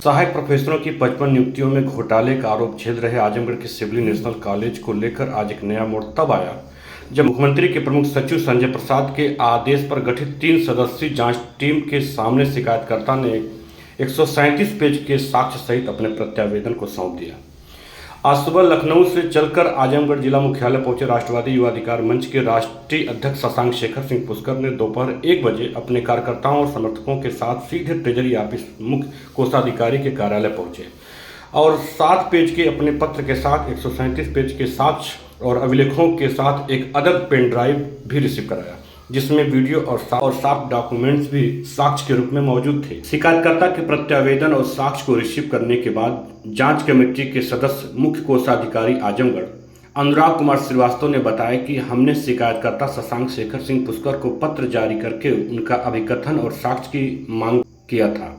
सहायक प्रोफेसरों की 55 नियुक्तियों में घोटाले का आरोप झेल रहे आजमगढ़ के सिविल नेशनल कॉलेज को लेकर आज एक नया मोड़ तब आया जब मुख्यमंत्री के प्रमुख सचिव संजय प्रसाद के आदेश पर गठित 3 सदस्यीय जांच टीम के सामने शिकायतकर्ता ने 137 पेज के साक्ष्य सहित अपने प्रत्यावेदन को सौंप दिया। आज सुबह लखनऊ से चलकर आजमगढ़ जिला मुख्यालय पहुंचे राष्ट्रवादी युवा अधिकार मंच के राष्ट्रीय अध्यक्ष शशांक शेखर सिंह पुष्कर ने दोपहर 1 बजे अपने कार्यकर्ताओं और समर्थकों के साथ सीधे ट्रेजरी ऑफिस मुख्य कोषाधिकारी के कार्यालय पहुंचे और 7 पेज के अपने पत्र के साथ 137 पेज के साक्ष्य और अभिलेखों के साथ एक अदद पेन ड्राइव भी रिसीव कराया, जिसमें वीडियो और साफ डॉक्यूमेंट्स भी साक्ष्य के रूप में मौजूद थे। शिकायतकर्ता के प्रत्यावेदन और साक्ष्य को रिसीव करने के बाद जांच कमेटी के सदस्य मुख्य कोषाधिकारी आजमगढ़ अनुराग कुमार श्रीवास्तव ने बताया कि हमने शिकायतकर्ता शशांक शेखर सिंह पुष्कर को पत्र जारी करके उनका अभिकथन और साक्ष्य की मांग किया था,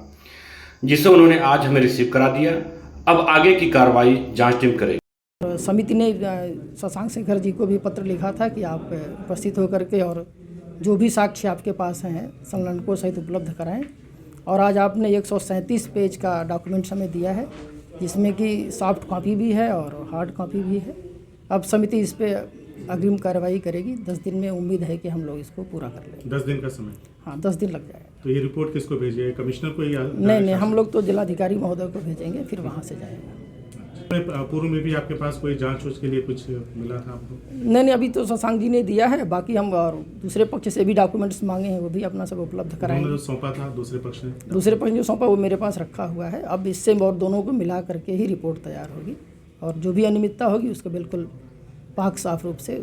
जिसे उन्होंने आज हमें रिसीव करा दिया। अब आगे की कार्रवाई जांच टीम करेगी। समिति ने शशांक शेखर जी को भी पत्र लिखा था कि आप उपस्थित होकर के और जो भी साक्ष्य आपके पास हैं संलग्नकों सहित उपलब्ध कराएं। और आज आपने 137 पेज का डॉक्यूमेंट्स हमें दिया है, जिसमें कि सॉफ्ट कॉपी भी है और हार्ड कॉपी भी है। अब समिति इस पे अग्रिम कार्रवाई करेगी। 10 दिन में उम्मीद है कि हम लोग इसको पूरा कर लेंगे। 10 दिन का समय? हाँ, 10 दिन लग जाएगा। तो ये रिपोर्ट किसको भेजिए, कमिश्नर को या? नहीं, हम लोग तो जिलाधिकारी महोदय को भेजेंगे, फिर वहाँ से जाएगा। पूर्व में भी आपके पास कोई जांच के लिए कुछ मिला था आपको? नहीं, अभी तो शशांक जी ने दिया है। बाकी हम और दूसरे पक्ष से भी डॉक्यूमेंट्स मांगे हैं, वो भी अपना सब उपलब्ध कराएंगे। जो सौंपा था दूसरे पक्ष ने? दूसरे पक्ष जो सौंपा वो मेरे पास रखा हुआ है। अब इससे और दोनों को मिला करके ही रिपोर्ट तैयार होगी और जो भी अनियमितता होगी उसको बिल्कुल पाक साफ रूप से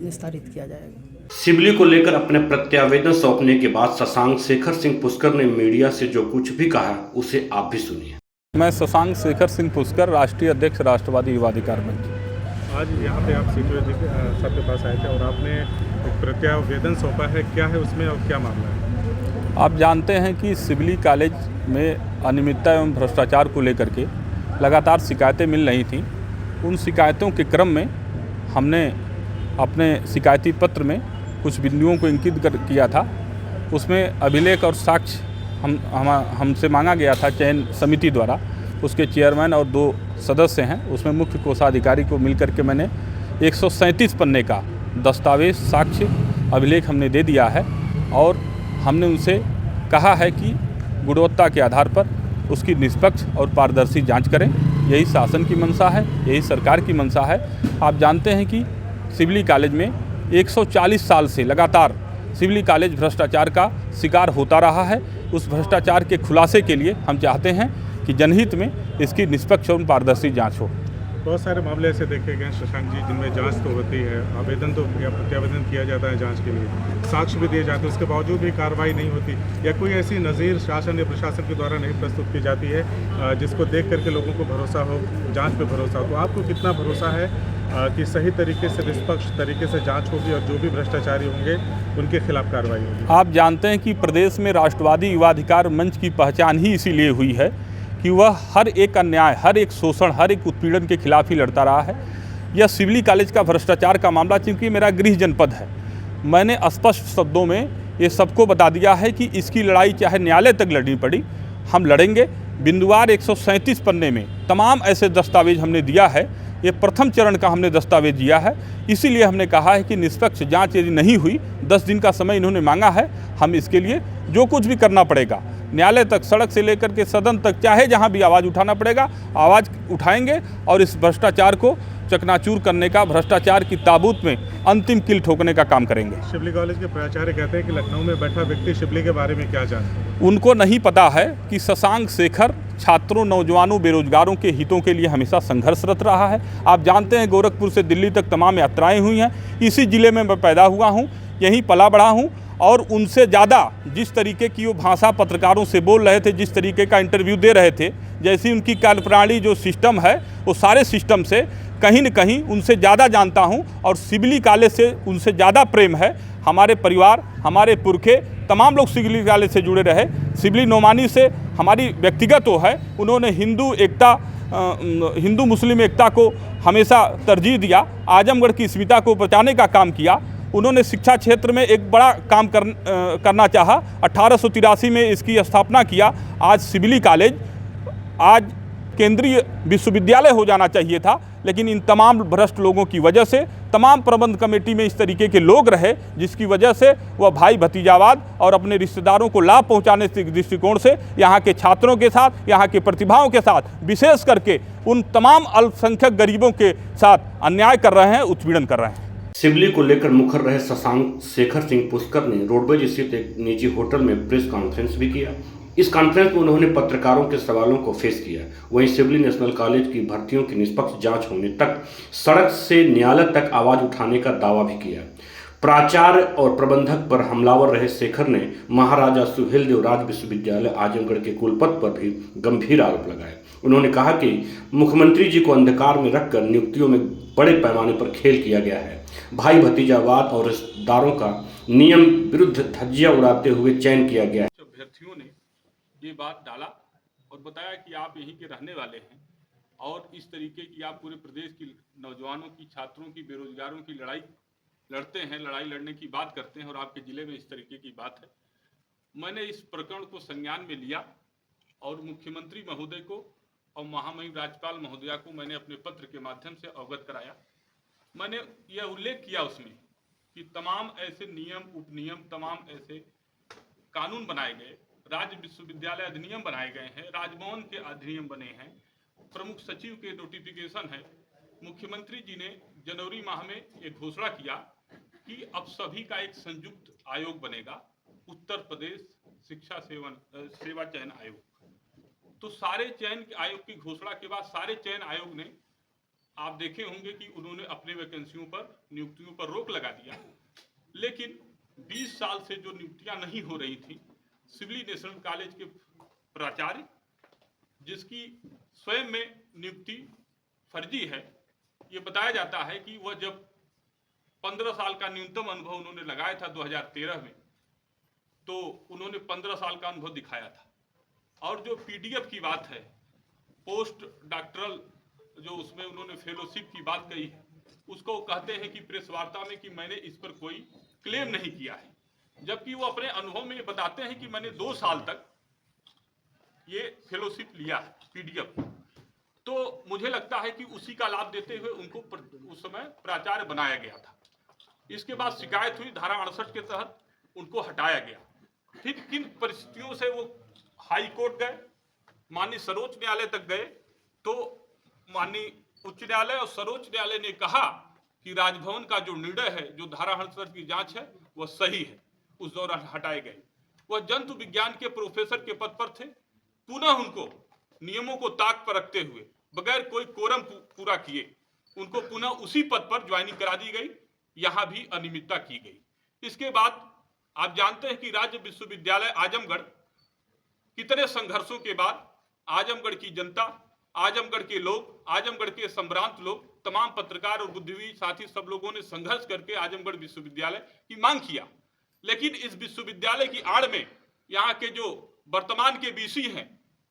निस्तारित किया जाएगा। सिबली को लेकर अपने प्रत्यावेदन सौंपने के बाद शशांक शेखर सिंह पुष्कर ने मीडिया से जो कुछ भी कहा उसे आप भी सुनिए। मैं शशांक शेखर सिंह पुष्कर, राष्ट्रीय अध्यक्ष राष्ट्रवादी युवा अधिकार मंच। आज यहाँ पे आप सीपीओ साहब के पास आए थे और आपने एक प्रत्यावेदन सौंपा है, क्या है उसमें और क्या मामला है? आप जानते हैं कि सिविली कॉलेज में अनियमितता एवं भ्रष्टाचार को लेकर के लगातार शिकायतें मिल रही थीं। उन शिकायतों के क्रम में हमने अपने शिकायती पत्र में कुछ बिंदुओं को इंकित किया था। उसमें अभिलेख और साक्ष्य हमसे मांगा गया था चयन समिति द्वारा। उसके चेयरमैन और 2 सदस्य हैं, उसमें मुख्य कोषाधिकारी को मिलकर के मैंने 137 पन्ने का दस्तावेज साक्ष्य अभिलेख हमने दे दिया है और हमने उनसे कहा है कि गुणवत्ता के आधार पर उसकी निष्पक्ष और पारदर्शी जांच करें। यही शासन की मंशा है, यही सरकार की मंशा है। आप जानते हैं कि सिविली कॉलेज में 140 साल से लगातार सिविली कॉलेज भ्रष्टाचार का शिकार होता रहा है। उस भ्रष्टाचार के खुलासे के लिए हम चाहते हैं कि जनहित में इसकी निष्पक्ष और पारदर्शी जांच हो। बहुत सारे मामले ऐसे देखे गए शशांक जी जिनमें जांच तो होती है, आवेदन तो या प्रत्यावेदन किया जाता है जांच के लिए, साक्ष्य भी दिए जाते हैं, उसके बावजूद भी कार्रवाई नहीं होती या कोई ऐसी नज़ीर शासन या प्रशासन के द्वारा नहीं प्रस्तुत की जाती है जिसको देख करके लोगों को भरोसा हो, जाँच पर भरोसा हो। तो आपको कितना भरोसा है कि सही तरीके से निष्पक्ष तरीके से जांच होगी और जो भी भ्रष्टाचारी होंगे उनके खिलाफ कार्रवाई होगी? आप जानते हैं कि प्रदेश में राष्ट्रवादी युवा अधिकार मंच की पहचान ही इसीलिए हुई है कि वह हर एक अन्याय, हर एक शोषण, हर एक उत्पीड़न के खिलाफ ही लड़ता रहा है। यह सिविली कॉलेज का भ्रष्टाचार का मामला, चूँकि मेरा गृह जनपद है, मैंने स्पष्ट शब्दों में ये सबको बता दिया है कि इसकी लड़ाई चाहे न्यायालय तक लड़नी पड़ी, हम लड़ेंगे। बिंदुवार 137 पन्ने में तमाम ऐसे दस्तावेज हमने दिया है। ये प्रथम चरण का हमने दस्तावेज दिया है। इसीलिए हमने कहा है कि निष्पक्ष जांच यदि नहीं हुई, 10 दिन का समय इन्होंने मांगा है, हम इसके लिए जो कुछ भी करना पड़ेगा, न्यायालय तक, सड़क से लेकर के सदन तक, चाहे जहां भी आवाज़ उठाना पड़ेगा, आवाज़ उठाएंगे और इस भ्रष्टाचार को चकनाचूर करने का, भ्रष्टाचार की ताबूत में अंतिम कील ठोकने का काम करेंगे। शिवली कॉलेज के प्राचार्य कहते हैं कि लखनऊ में बैठा व्यक्ति शिवली के बारे में क्या जानता है? उनको नहीं पता है कि शशांक शेखर छात्रों, नौजवानों, बेरोजगारों के हितों के लिए हमेशा संघर्षरत रहा है। आप जानते हैं गोरखपुर से दिल्ली तक तमाम यात्राएं हुई हैं। इसी ज़िले में मैं पैदा हुआ हूं, यहीं पला बड़ा हूं और उनसे ज़्यादा जिस तरीके की वो भाषा पत्रकारों से बोल रहे थे, जिस तरीके का इंटरव्यू दे रहे थे, जैसी उनकी कार्यप्रणाली जो सिस्टम है, वो सारे सिस्टम से कहीं न कहीं उनसे ज़्यादा जानता हूं और सिविली कॉलेज से उनसे ज़्यादा प्रेम है। हमारे परिवार, हमारे पुरखे, तमाम लोग सिविली कॉलेज से जुड़े रहे। सिविली नोमानी से हमारी व्यक्तिगत वो है, उन्होंने हिंदू मुस्लिम एकता को हमेशा तरजीह दिया, आजमगढ़ की अस्मिता को बचाने का काम किया। उन्होंने शिक्षा क्षेत्र में एक बड़ा काम करना चाहा। 1883 में इसकी स्थापना किया। आज सिविली कॉलेज आज केंद्रीय विश्वविद्यालय हो जाना चाहिए था, लेकिन इन तमाम भ्रष्ट लोगों की वजह से तमाम प्रबंध कमेटी में इस तरीके के लोग रहे, जिसकी वजह से वह भाई भतीजावाद और अपने रिश्तेदारों को लाभ पहुंचाने के दृष्टिकोण से यहाँ के छात्रों के साथ, यहाँ की प्रतिभाओं के साथ, विशेष करके उन तमाम अल्पसंख्यक गरीबों के साथ अन्याय कर रहे हैं, उत्पीड़न कर रहे हैं। सिबली को लेकर मुखर रहे शशांक शेखर सिंह पुष्कर ने रोडवेज स्थित एक निजी होटल में प्रेस कॉन्फ्रेंस भी किया। इस कॉन्फ्रेंस में उन्होंने पत्रकारों के सवालों को फेस किया। वहीं सिबली नेशनल कॉलेज की भर्तियों की निष्पक्ष जांच होने तक सड़क से न्यायालय तक आवाज उठाने का दावा भी किया। प्राचार्य और प्रबंधक पर हमलावर रहे शेखर ने महाराजा सुहेलदेव राज विश्वविद्यालय आजमगढ़ के कुलपति पर भी गंभीर आरोप लगाए। उन्होंने कहा कि मुख्यमंत्री जी को अंधकार में रखकर नियुक्तियों में बड़े पैमाने पर खेल किया गया है। भाई भतीजावाद और रिश्तेदारों का नियम विरुद्ध धज्जियां उड़ाते हुए चयन किया गया है। अभ्यर्थियों ने ये बात डाला और बताया कि आप यहीं के रहने वाले हैं और इस तरीके की आप पूरे प्रदेश की नौजवानों की, छात्रों की, बेरोजगारों की लड़ाई लड़ते हैं, लड़ाई लड़ने की बात करते हैं और आपके ज़िले में इस तरीके की बात है। मैंने इस प्रकरण को संज्ञान में लिया और मुख्यमंत्री महोदय को और महामहिम राज्यपाल महोदया को मैंने अपने पत्र के माध्यम से अवगत कराया। मैंने यह उल्लेख किया उसमें कि तमाम ऐसे नियम, उपनियम, तमाम ऐसे कानून बनाए गए, राज्य विश्वविद्यालय अधिनियम बनाए गए हैं, राजभवन के अधिनियम बने हैं, प्रमुख सचिव के नोटिफिकेशन है। मुख्यमंत्री जी ने जनवरी माह में एक घोषणा किया कि अब सभी का एक संयुक्त आयोग बनेगा, उत्तर प्रदेश शिक्षा सेवा चयन आयोग। तो सारे चयन आयोग की घोषणा के बाद सारे चयन आयोग ने, आप देखे होंगे कि उन्होंने अपने वैकेंसियों पर, नियुक्तियों पर रोक लगा दिया। लेकिन 20 साल से जो नियुक्तियां नहीं हो रही थी, सिबली नेशनल कॉलेज के प्राचार्य, जिसकी स्वयं में नियुक्ति फर्जी है, ये बताया जाता है कि वह जब 15 साल का न्यूनतम अनुभव उन्होंने लगाया था 2013 में, तो उन्होंने 15 साल का अनुभव दिखाया था। और जो पीडीएफ की बात है, पोस्ट डॉक्टरल जो उसमें उन्होंने फेलोशिप की बात कही है, उसको कहते हैं कि प्रेस वार्ता में कि मैंने इस पर कोई क्लेम नहीं किया है, जबकि वो अपने अनुभव में ये बताते हैं कि मैंने 2 साल तक ये फेलोशिप लिया है पीडीएफ। तो मुझे लगता है कि उसी का लाभ देते हुए उनको उस समय प्राचार्य बनाया गया था। इसके बाद शिकायत हुई, धारा 68 के तहत उनको हटाया गया। फिर किन परिस्थितियों से वो हाई कोर्ट गए, माननीय सर्वोच्च न्यायालय तक गए, तो माननीय उच्च न्यायालय और सर्वोच्च न्यायालय ने कहा कि राजभवन का जो निर्णय है, जो धारा 68 की जांच है, वह सही है। उस दौरान हटाए गए। वह जंतु विज्ञान के प्रोफेसर के पद पर थे। पुनः उनको नियमों को ताक पर रखते हुए, बगैर कोई कोरम पूरा किए, उनको पुनः उसी पद पर ज्वाइनिंग करा दी गई। यहां भी अनियमितता की गई। इसके बाद आप जानते हैं कि राज्य विश्वविद्यालय आजमगढ़ कितने संघर्षों के बाद आजमगढ़ की जनता, आजमगढ़ के लोग, आजमगढ़ के संभ्रांत लोग, तमाम पत्रकार और बुद्धिजीवी साथी सब लोगों ने संघर्ष करके आजमगढ़ विश्वविद्यालय की मांग किया। लेकिन इस विश्वविद्यालय की आड़ में यहाँ के जो वर्तमान के बीसी हैं,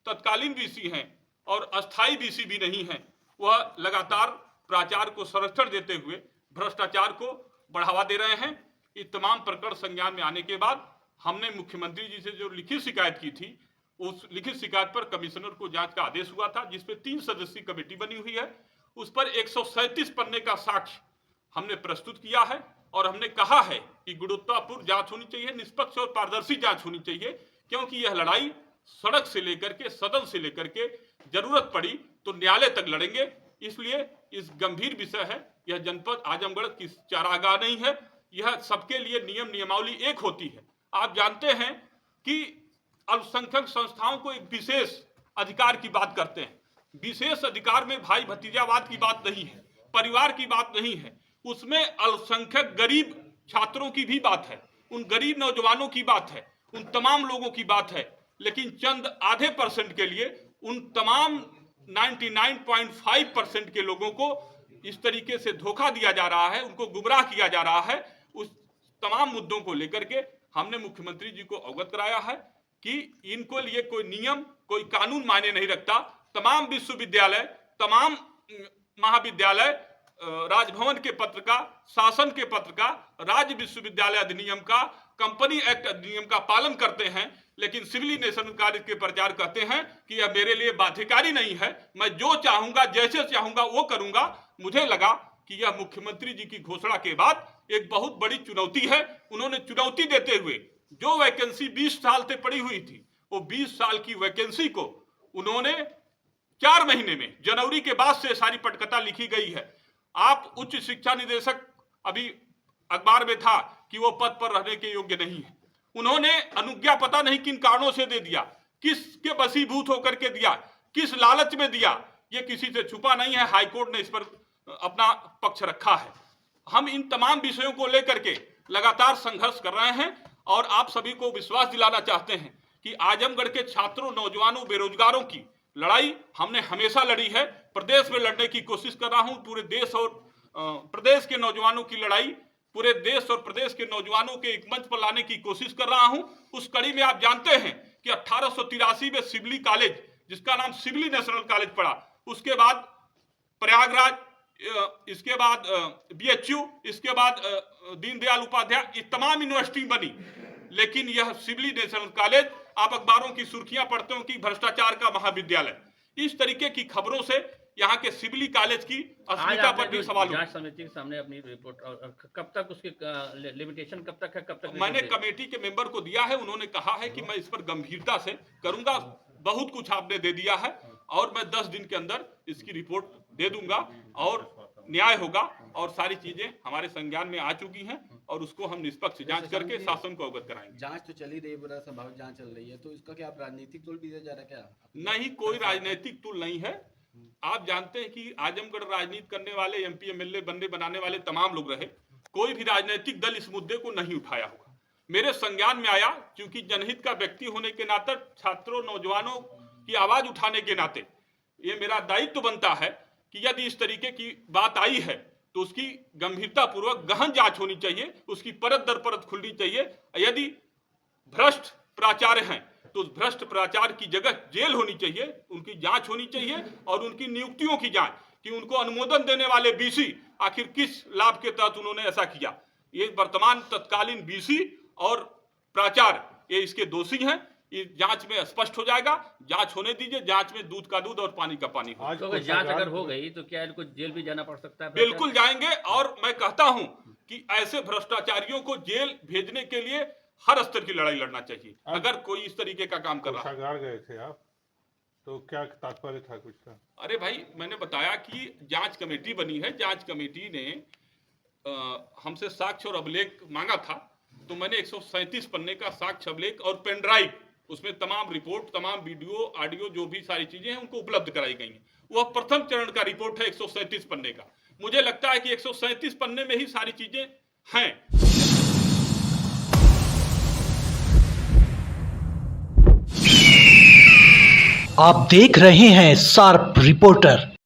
तत्कालीन बीसी हैं और अस्थायी बीसी भी नहीं हैं, वह लगातार प्राचार्य को संरक्षण देते हुए भ्रष्टाचार को बढ़ावा दे रहे हैं। ये तमाम प्रकरण संज्ञान में आने के बाद हमने मुख्यमंत्री जी से जो लिखित शिकायत की थी, उस लिखित शिकायत पर कमिश्नर को जांच का आदेश हुआ था, जिसपे 3 सदस्यीय कमेटी बनी हुई है। उस पर 137 पन्ने का साक्ष्य हमने प्रस्तुत किया है और हमने कहा है कि गुणवत्तापूर्ण जांच होनी चाहिए, निष्पक्ष और पारदर्शी जांच होनी चाहिए, क्योंकि यह लड़ाई सड़क से लेकर के, सदन से लेकर के, जरूरत पड़ी तो न्यायालय तक लड़ेंगे। इसलिए इस गंभीर विषय है, यह जनपद आजमगढ़ की चारागाह नहीं है, यह सबके लिए नियम नियमावली एक होती है। आप जानते हैं कि अल्पसंख्यक संस्थाओं को एक विशेष अधिकार की बात करते हैं। विशेष अधिकार में भाई भतीजावाद की बात नहीं है, परिवार की बात नहीं है, उसमें अल्पसंख्यक गरीब छात्रों की भी बात है, उन गरीब नौजवानों की बात है, उन तमाम लोगों की बात है। लेकिन चंद आधे % के लिए उन तमाम 99.5% के लोगों को इस तरीके से धोखा दिया जा रहा है, उनको गुमराह किया जा रहा है। उस तमाम मुद्दों को लेकर के हमने मुख्यमंत्री जी को अवगत कराया है कि इनको लिए कोई नियम, कोई कानून मायने नहीं रखता। तमाम विश्वविद्यालय, तमाम महाविद्यालय राजभवन के पत्र का, शासन के पत्र का, राज्य विश्वविद्यालय अधिनियम का कंपनी एक्ट अधिनियम का पालन करते हैं, लेकिन सिविल नेशनल कॉलेज के प्रचार करते हैं कि यह मेरे लिए बाध्यकारी नहीं है, मैं जो चाहूंगा जैसे चाहूंगा वो करूंगा। मुझे लगा कि यह मुख्यमंत्री जी की घोषणा के बाद एक बहुत बड़ी चुनौती है। उन्होंने चुनौती देते हुए जो वैकेंसी 20 साल से पड़ी हुई थी, वो 20 साल की वैकेंसी को उन्होंने 4 महीने में, जनवरी के बाद से सारी पटकथा लिखी गई है। आप उच्च शिक्षा निदेशक, अभी अखबार में था कि वो पद पर रहने के योग्य नहीं है। उन्होंने अनुज्ञा पता नहीं किन कारणों से दे दिया, किसके वशीभूत होकर के दिया, किस लालच में दिया, ये किसी से छुपा नहीं है। हाईकोर्ट ने इस पर अपना पक्ष रखा है। हम इन तमाम विषयों को लेकर के लगातार संघर्ष कर रहे हैं और आप सभी को विश्वास दिलाना चाहते हैं कि आजमगढ़ के छात्रों, नौजवानों, बेरोजगारों की लड़ाई हमने हमेशा लड़ी है। प्रदेश में लड़ने की कोशिश कर रहा हूं। पूरे देश और प्रदेश के नौजवानों की लड़ाई, पूरे देश और प्रदेश के नौजवानों के एक मंच पर लाने की कोशिश कर रहा हूं। उस कड़ी में आप जानते हैं कि 1883 में सिवली कॉलेज, जिसका नाम सिवली नेशनल कॉलेज पड़ा, उसके बाद प्रयागराज, इसके बाद BHU, इसके बाद दीनदयाल उपाध्याय, ये तमाम यूनिवर्सिटी बनी, लेकिन यह सिवली नेशनल कॉलेज, आप अखबारों की सुर्खियां पढ़ते हो कि भ्रष्टाचार का महाविद्यालय। इस तरीके की खबरों से यहाँ के सिवली कॉलेज की अस्मिता पर भी सवाल जांच समिति के सामने अपनी रिपोर्ट, और कब तक उसकी लिमिटेशन कब तक है, कब तक? मैंने कमेटी के मेंबर को दिया है। उन्होंने कहा है कि मैं इस पर गंभीरता से करूंगा। बहुत कुछ आपने दे दिया है और मैं 10 दिन के अंदर इसकी रिपोर्ट दे दूंगा और न्याय होगा और सारी चीजें हमारे संज्ञान में आ चुकी हैं और उसको हम निष्पक्ष जांच करके शासन को अवगत कराएंगे। जांच तो चल ही रही है, पूरा संभावित जांच चल रही है, तो इसका क्या आप राजनीतिक तूल भी दिया जा रहा है क्या? नहीं, कोई राजनीतिक तूल नहीं है। आप जानते हैं कि आजमगढ़ राजनीति करने वाले, MP MLA बनाने वाले तमाम लोग रहे, कोई भी राजनीतिक दल इस मुद्दे को नहीं उठाया होगा। मेरे संज्ञान में आया क्योंकि जनहित का व्यक्ति होने के नाते, छात्रों, नौजवानों की आवाज उठाने के नाते ये मेरा दायित्व बनता है कि यदि इस तरीके की बात आई है तो उसकी गंभीरता पूर्वक गहन जांच होनी चाहिए, उसकी परत दर परत खुलनी चाहिए। यदि भ्रष्ट प्राचार्य हैं तो उस भ्रष्ट प्राचार्य की जगह जेल होनी चाहिए, उनकी जांच होनी चाहिए और उनकी नियुक्तियों की जांच कि उनको अनुमोदन देने वाले BC आखिर किस लाभ के तहत उन्होंने ऐसा किया। ये वर्तमान तत्कालीन BC और प्राचार्य ये इसके दोषी हैं। ये जांच में स्पष्ट हो जाएगा। जांच होने दीजिए, जांच में दूध का दूध और पानी का पानी हो। तो जांच अगर हो गई तो क्या इनको जेल भी जाना पड़ सकता है? बिल्कुल जाएंगे और मैं कहता हूं कि ऐसे भ्रष्टाचारियों को जेल भेजने के लिए हर स्तर की लड़ाई लड़ना चाहिए अगर कोई इस तरीके का काम कर रहा है। कोषागार गए थे आप, तो क्या तात्पर्य था कुछ का? अरे भाई, मैंने बताया कि जांच कमेटी बनी है। जांच कमेटी ने हमसे साक्ष्य और अभिलेख मांगा था, तो मैंने 137 पन्ने का साक्ष्य, अभिलेख और पेन ड्राइव, उसमें तमाम रिपोर्ट, तमाम वीडियो, ऑडियो, जो भी सारी चीजें हैं उनको उपलब्ध कराई गई हैं। वह प्रथम चरण का रिपोर्ट है 137 पन्ने का। मुझे लगता है कि 137 पन्ने में ही सारी चीजें हैं। आप देख रहे हैं शार्प रिपोर्टर।